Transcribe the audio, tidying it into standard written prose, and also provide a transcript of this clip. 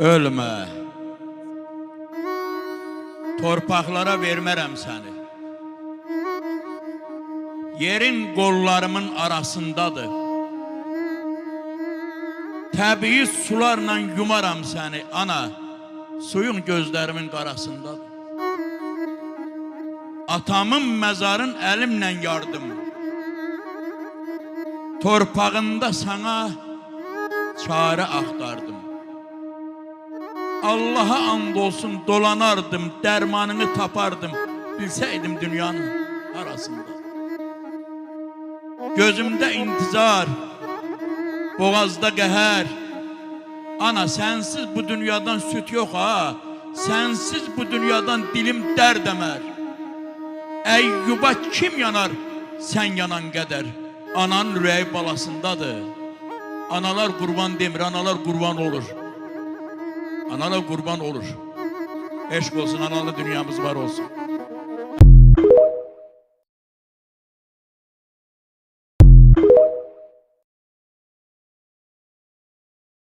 Ölmə, torpaqlara vermərəm səni. Yerin qollarımın arasındadır. Təbii sularla yumaram səni, ana, suyun gözlərimin qarasındadır. Atamın məzarın əlimlə yardım. Torpağında sana çare axtardım. Allah'a and olsun dolanardım, dərmanını tapardım, bilsəydim dünyanın arasında. Gözümdə intizar, boğazda qəhər. Ana, sənsiz bu dünyadan süt yox ha, sənsiz bu dünyadan dilim dərd əmər. Əyyuba kim yanar, sən yanan qədər. Ananın ürəyi balasındadır. Analar qurban demir, analar qurban olur. Analar qurban olur. Eşq olsun, analı dünyamız var olsun.